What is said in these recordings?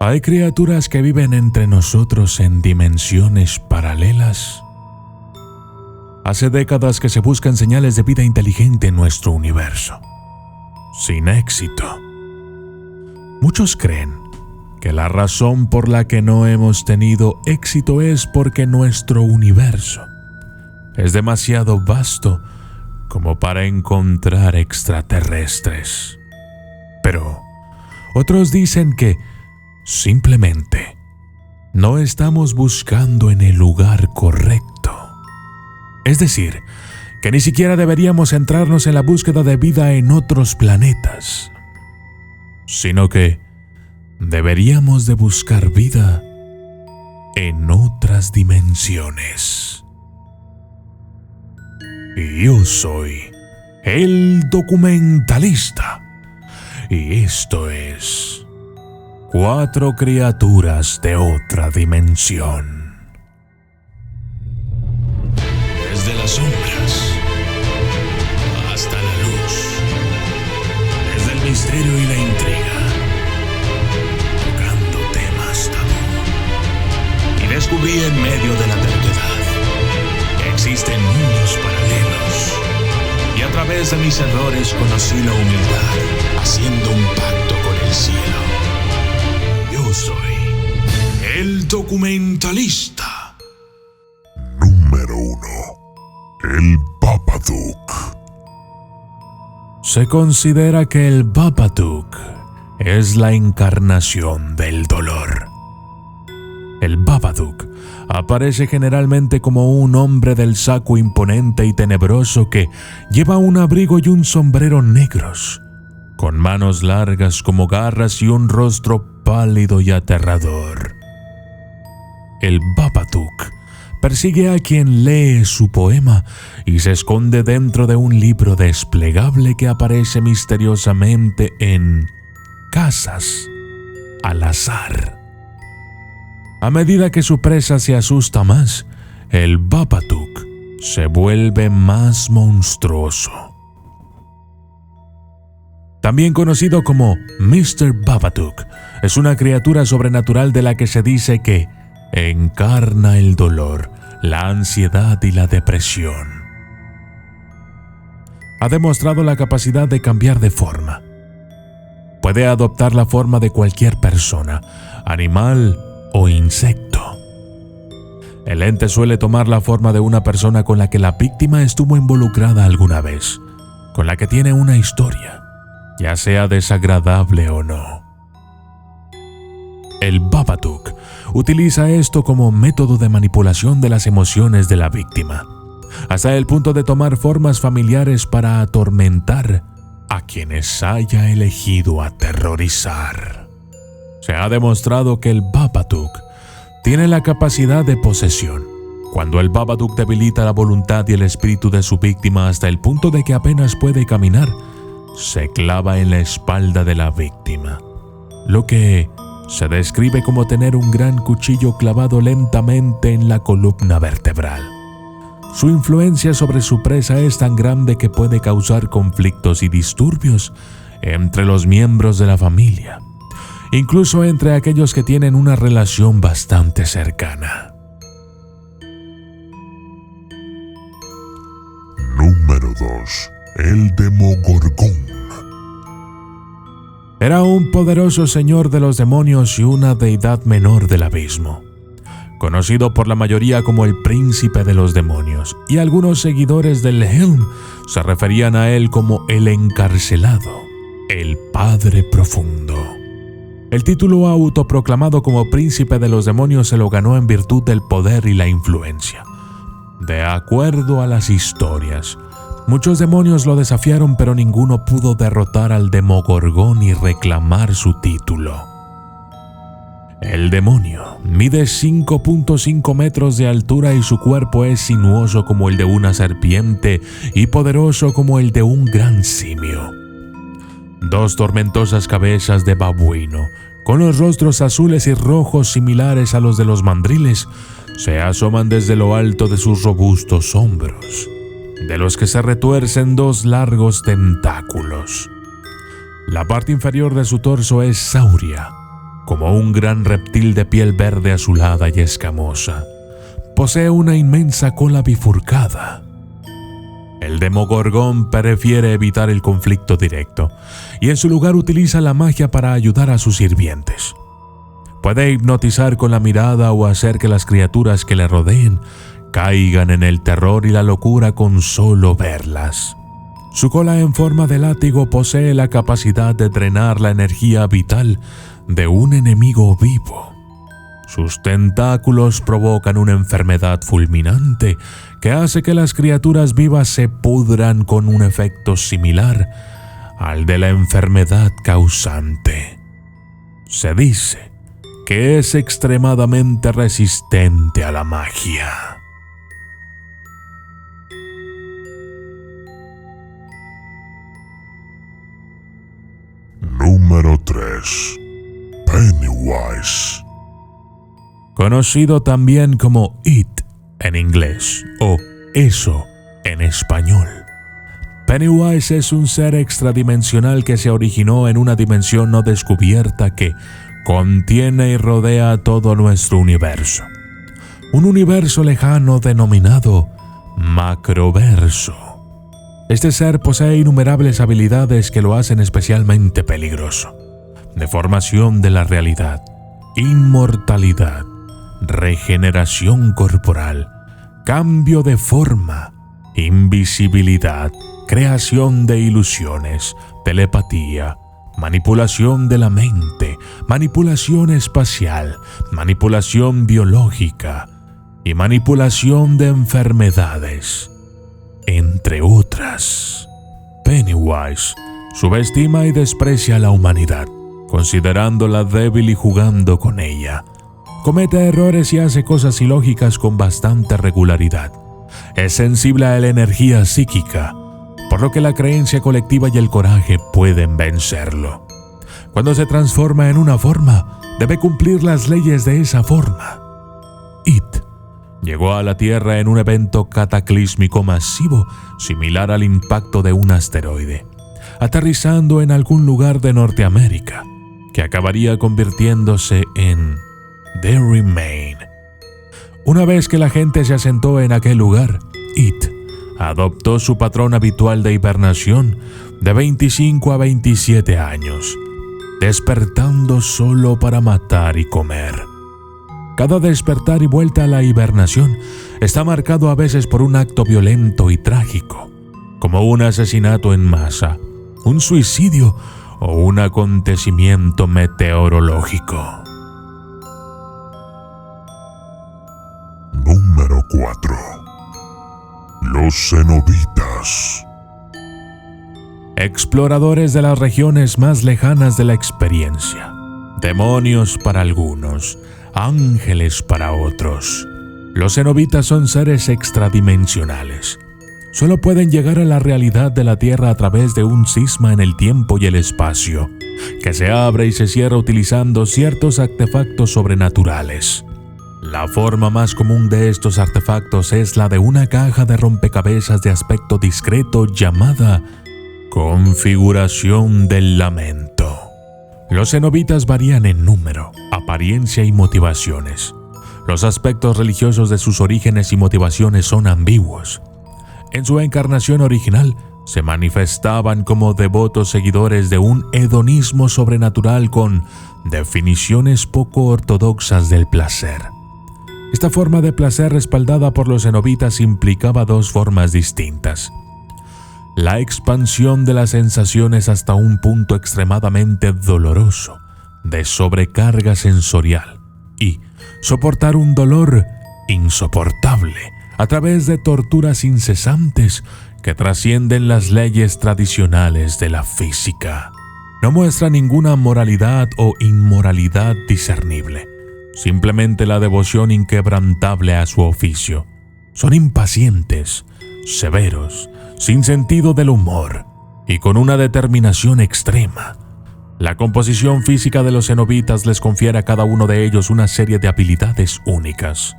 ¿Hay criaturas que viven entre nosotros en dimensiones paralelas? Hace décadas que se buscan señales de vida inteligente en nuestro universo. Sin éxito. Muchos creen que la razón por la que no hemos tenido éxito es porque nuestro universo es demasiado vasto como para encontrar extraterrestres. Pero otros dicen que simplemente no estamos buscando en el lugar correcto. Es decir, que ni siquiera deberíamos centrarnos en la búsqueda de vida en otros planetas, sino que deberíamos de buscar vida en otras dimensiones. Y yo soy el documentalista, y esto es 4 criaturas de otra dimensión. Desde las sombras hasta la luz, desde el misterio y la intriga, tocando temas tabú. Y descubrí en medio de la terquedad que existen mundos paralelos. Y a través de mis errores conocí la humildad, haciendo un pacto con el cielo. Yo soy el documentalista. Número 1. El Babadook. Se considera que el Babadook es la encarnación del dolor. El Babadook aparece generalmente como un hombre del saco imponente y tenebroso que lleva un abrigo y un sombrero negros, con manos largas como garras y un rostro pálido y aterrador. El Babadook persigue a quien lee su poema y se esconde dentro de un libro desplegable que aparece misteriosamente en casas al azar. A medida que su presa se asusta más, el Babadook se vuelve más monstruoso. También conocido como Mr. Babadook, es una criatura sobrenatural de la que se dice que encarna el dolor, la ansiedad y la depresión. Ha demostrado la capacidad de cambiar de forma. Puede adoptar la forma de cualquier persona, animal o insecto. El ente suele tomar la forma de una persona con la que la víctima estuvo involucrada alguna vez, con la que tiene una historia, ya sea desagradable o no. El Babadook utiliza esto como método de manipulación de las emociones de la víctima, hasta el punto de tomar formas familiares para atormentar a quienes haya elegido aterrorizar. Se ha demostrado que el Babadook tiene la capacidad de posesión. Cuando el Babadook debilita la voluntad y el espíritu de su víctima hasta el punto de que apenas puede caminar, se clava en la espalda de la víctima, lo que se describe como tener un gran cuchillo clavado lentamente en la columna vertebral. Su influencia sobre su presa es tan grande que puede causar conflictos y disturbios entre los miembros de la familia, incluso entre aquellos que tienen una relación bastante cercana. Número 2. El Demogorgón. Era un poderoso señor de los demonios y una deidad menor del abismo, conocido por la mayoría como el príncipe de los demonios, y algunos seguidores del Helm se referían a él como el encarcelado, el Padre Profundo. El título autoproclamado como príncipe de los demonios se lo ganó en virtud del poder y la influencia. De acuerdo a las historias, muchos demonios lo desafiaron, pero ninguno pudo derrotar al Demogorgón y reclamar su título. El demonio mide 5.5 metros de altura y su cuerpo es sinuoso como el de una serpiente y poderoso como el de un gran simio. 2 tormentosas cabezas de babuino, con los rostros azules y rojos similares a los de los mandriles, se asoman desde lo alto de sus robustos hombros, de los que se retuercen 2 largos tentáculos. La parte inferior de su torso es sáurea, como un gran reptil de piel verde azulada y escamosa. Posee una inmensa cola bifurcada. El Demogorgón prefiere evitar el conflicto directo y en su lugar utiliza la magia para ayudar a sus sirvientes. Puede hipnotizar con la mirada o hacer que las criaturas que le rodeen caigan en el terror y la locura con solo verlas. Su cola en forma de látigo posee la capacidad de drenar la energía vital de un enemigo vivo. Sus tentáculos provocan una enfermedad fulminante que hace que las criaturas vivas se pudran con un efecto similar al de la enfermedad causante. Se dice que es extremadamente resistente a la magia. Número 3. Pennywise. Conocido también como It en inglés o Eso en español. Pennywise es un ser extradimensional que se originó en una dimensión no descubierta que contiene y rodea todo nuestro universo. Un universo lejano denominado Macroverso. Este ser posee innumerables habilidades que lo hacen especialmente peligroso. Deformación de la realidad, inmortalidad, regeneración corporal, cambio de forma, invisibilidad, creación de ilusiones, telepatía, manipulación de la mente, manipulación espacial, manipulación biológica y manipulación de enfermedades, entre otras. Pennywise subestima y desprecia a la humanidad, considerándola débil y jugando con ella. Comete errores y hace cosas ilógicas con bastante regularidad. Es sensible a la energía psíquica, por lo que la creencia colectiva y el coraje pueden vencerlo. Cuando se transforma en una forma, debe cumplir las leyes de esa forma. It llegó a la Tierra en un evento cataclísmico masivo similar al impacto de un asteroide, aterrizando en algún lugar de Norteamérica, que acabaría convirtiéndose en The Remain. Una vez que la gente se asentó en aquel lugar, It adoptó su patrón habitual de hibernación de 25 a 27 años, despertando solo para matar y comer. Cada despertar y vuelta a la hibernación está marcado a veces por un acto violento y trágico, como un asesinato en masa, un suicidio o un acontecimiento meteorológico. Número 4. Los cenobitas. Exploradores de las regiones más lejanas de la experiencia. Demonios para algunos, ángeles para otros. Los cenobitas son seres extradimensionales. Solo pueden llegar a la realidad de la Tierra a través de un cisma en el tiempo y el espacio, que se abre y se cierra utilizando ciertos artefactos sobrenaturales. La forma más común de estos artefactos es la de una caja de rompecabezas de aspecto discreto llamada Configuración del Lamento. Los cenobitas varían en número, apariencia y motivaciones. Los aspectos religiosos de sus orígenes y motivaciones son ambiguos. En su encarnación original, se manifestaban como devotos seguidores de un hedonismo sobrenatural con definiciones poco ortodoxas del placer. Esta forma de placer respaldada por los cenobitas implicaba dos formas distintas: la expansión de las sensaciones hasta un punto extremadamente doloroso, de sobrecarga sensorial, y soportar un dolor insoportable a través de torturas incesantes que trascienden las leyes tradicionales de la física. No muestra ninguna moralidad o inmoralidad discernible, simplemente la devoción inquebrantable a su oficio. Son impacientes, severos, sin sentido del humor y con una determinación extrema. La composición física de los cenobitas les confiere a cada uno de ellos una serie de habilidades únicas.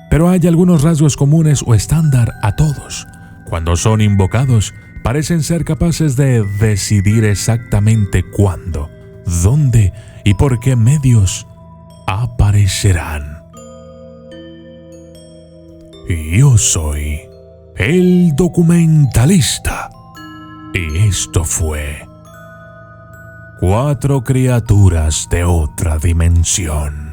Pero hay algunos rasgos comunes o estándar a todos. Cuando son invocados, parecen ser capaces de decidir exactamente cuándo, dónde y por qué medios aparecerán. Yo soy el documentalista y esto fue 4 criaturas de otra dimensión.